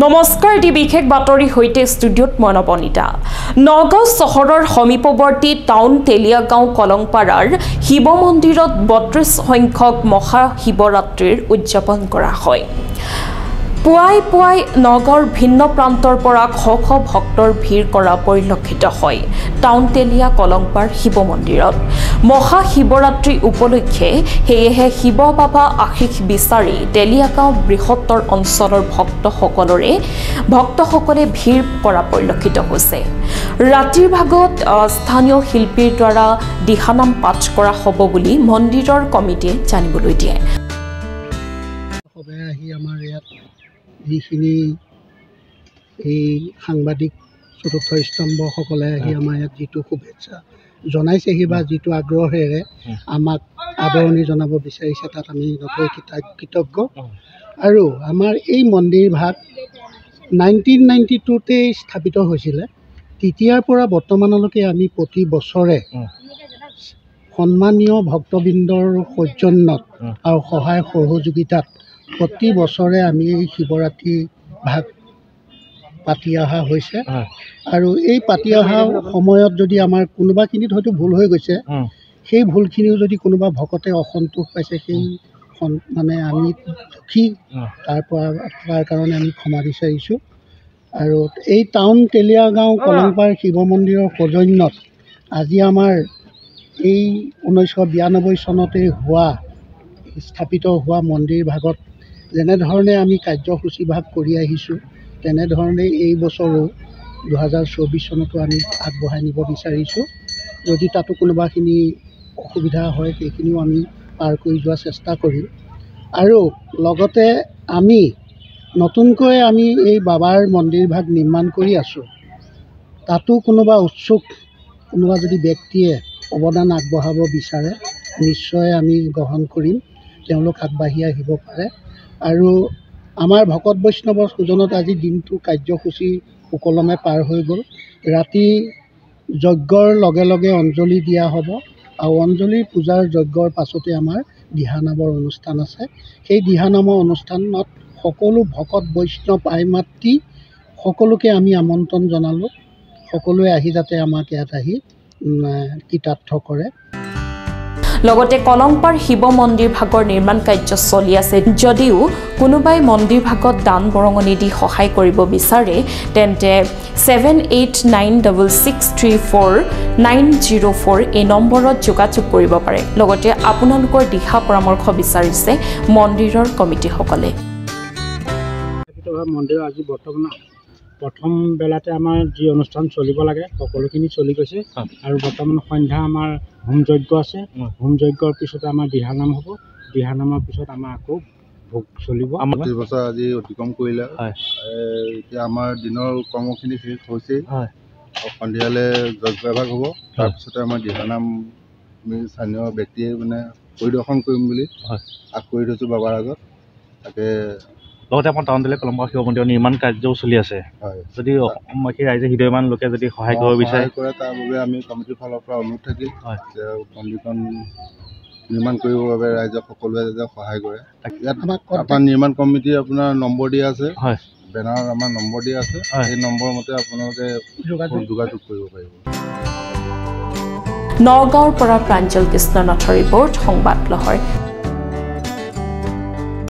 নমস্কাৰ এটি বিশেষ বাতৰি হৈতে ষ্টুডিঅ'ত মই নবনিতা নগাঁও চহৰৰ সমীপৱৰ্তী টাউন তেলিয়াগাঁও কলংপাৰাৰ শিৱ মন্দিৰত ৩২ সংখ্যক মহা শিৱৰাত্ৰিৰ উদযাপন কৰা হয় পুৱাই পুৱাই নগাঁৱৰ ভিন্ন প্ৰান্তৰ পৰা শ শ ভক্তৰ ভিৰ কৰা পৰিলক্ষিত হয় টাউন তেলিয়া কলংপাৰ শিৱ মন্দিৰত মহা শিৱৰাত্ৰি উপলক্ষে হেয়েহে শিৱ বাবা আশীষ বিচাৰি তেলিয়াগাঁও বৃহত্তৰ অঞ্চলৰ ভক্তসকলে ভিৰ কৰা পৰিলক্ষিত হৈছে ৰাতিৰ ভাগত স্থানীয় শিল্পীৰ দ্বাৰা দিহানাম পাঠ কৰা হ'ব বুলি মন্দিৰৰ কমিটিয়ে জানিবলৈ দিয়ে আমাৰ ইয়াত যিখিনি এই সাংবাদিক চতুৰ্থ স্তম্ভসকলে আহি আমাৰ ইয়াত যিটো শুভেচ্ছা জনাইছেহি বা যিটো আগ্ৰহেৰে আমাক আদৰণি জনাব বিচাৰিছে তাত আমি নথৈ কৃতজ্ঞ আৰু আমাৰ এই মন্দিৰ ভাগ 1992তে স্থাপিত হৈছিলে তেতিয়াৰ পৰা বৰ্তমানলৈকে আমি প্ৰতি বছৰে সন্মানীয় ভক্তবৃন্দৰ সৌজন্যত আৰু সহায় সহযোগিতাত প্ৰতি বছৰে আমি এই শিৱৰাত্ৰি ভাগ পাতি অহা হৈছে আৰু এই পাতি অহা সময়ত যদি আমাৰ কোনোবাখিনিত হয়তো ভুল হৈ গৈছে সেই ভুলখিনিও যদি কোনোবা ভকতে অসন্তোষ পাইছে সেই মানে আমি দুখী তাৰ কাৰণে আমি ক্ষমা বিচাৰিছোঁ আৰু এই টাউন তেলিয়াগাঁও কলংপাৰ শিৱ মন্দিৰৰ সৌজন্যত আজি আমাৰ এই 1992 চনতে স্থাপিত হোৱা মন্দিৰ ভাগত যেনেধৰণে আমি কাৰ্যসূচী ভাগ কৰি আহিছোঁ তেনেধৰণে এই বছৰো 2024 চনতো আমি আগবঢ়াই নিব বিচাৰিছোঁ যদি তাতো কোনোবাখিনি অসুবিধা হয় সেইখিনিও আমি পাৰ কৰি যোৱাৰ চেষ্টা কৰিম আৰু লগতে আমি নতুনকৈ আমি এই বাবাৰ মন্দিৰ ভাগ নিৰ্মাণ কৰি আছোঁ তাতো কোনোবা উৎসুক কোনোবা যদি ব্যক্তিয়ে অৱদান আগবঢ়াব বিচাৰে নিশ্চয় আমি গ্ৰহণ কৰিম তেওঁলোক আগবাঢ়ি আহিব পাৰে আৰু আমাৰ ভকত বৈষ্ণৱৰ সুজনত আজি দিনটো কাৰ্যসূচী সুকলমে পাৰ হৈ গ'ল ৰাতি যজ্ঞৰ লগে লগে অঞ্জলি দিয়া হ'ব আৰু অঞ্জলি পূজাৰ যজ্ঞৰ পাছতে আমাৰ দিহানামৰ অনুষ্ঠান আছে সেই দিহানামৰ অনুষ্ঠানত সকলো ভকত বৈষ্ণৱ আই মাতৃ সকলোকে আমি আমন্ত্ৰণ জনালোঁ সকলোৱে আহি যাতে আমাক ইয়াত আহি কৃতাৰ্থ কৰে লগতে কলংপাৰ শিৱ মন্দিৰ ভাগৰ নিৰ্মাণ কাৰ্য চলি আছে যদিও কোনোবাই মন্দিৰ ভাগত দান বৰঙণি দি সহায় কৰিব বিচাৰে তেন্তে 7896649004 এই নম্বৰত যোগাযোগ কৰিব পাৰে লগতে আপোনালোকৰ দিহা পৰামৰ্শ বিচাৰিছে মন্দিৰৰ কমিটিসকলে মন্দিৰ আজি বৰ্তমান প্ৰথম বেলাতে আমাৰ যি অনুষ্ঠান চলিব লাগে সকলোখিনি চলি গৈছে আৰু বৰ্তমান সন্ধ্যা আমাৰ হোম যজ্ঞ আছে হোম যজ্ঞৰ পিছতে আমাৰ দিহানাম হ'ব দিহানামৰ পিছত আমাৰ আকৌ ভোগ চলিব আমাৰ 30 বছৰ আজি অতিক্ৰম কৰিলে এতিয়া আমাৰ দিনৰ কৰ্মখিনি শেষ হৈছে সন্ধিয়ালৈ যজ্ঞ এভাগ হ'ব তাৰপিছতে আমাৰ দিহানাম আমি স্থানীয় ব্যক্তিয়ে মানে পৰিদৰ্শন কৰিম বুলি আগ কৰি থৈছোঁ বাবাৰ আগত তাকে লগতে আমাৰ টাউন তেলিয়া কলংপাৰ শিৱ মন্দিৰৰ নিৰ্মাণ কাৰ্যও চলি আছে যদি অসমবাসী ৰাইজে হৃদয়মান লোকে যদি সহায় কৰিব বিচাৰে তাৰ বাবে আমি কমিটিৰ ফালৰ পৰা অনুৰোধ থাকিল যে মন্দিৰখন নিৰ্মাণ কৰিবৰ বাবে ৰাইজক সকলোৱে যাতে সহায় কৰে ইয়াত আপোনাৰ নিৰ্মাণ কমিটিৰ আপোনাৰ নম্বৰ দিয়া আছে বেনাৰত আমাৰ নম্বৰ দিয়া আছে সেই নম্বৰ মতে আপোনালোকে যোগাযোগ কৰিব পাৰিব নগাঁৱৰ পৰা প্ৰাঞ্জল কৃষ্ণ নাথৰ ৰিপৰ্ট সংবাদ লহৰ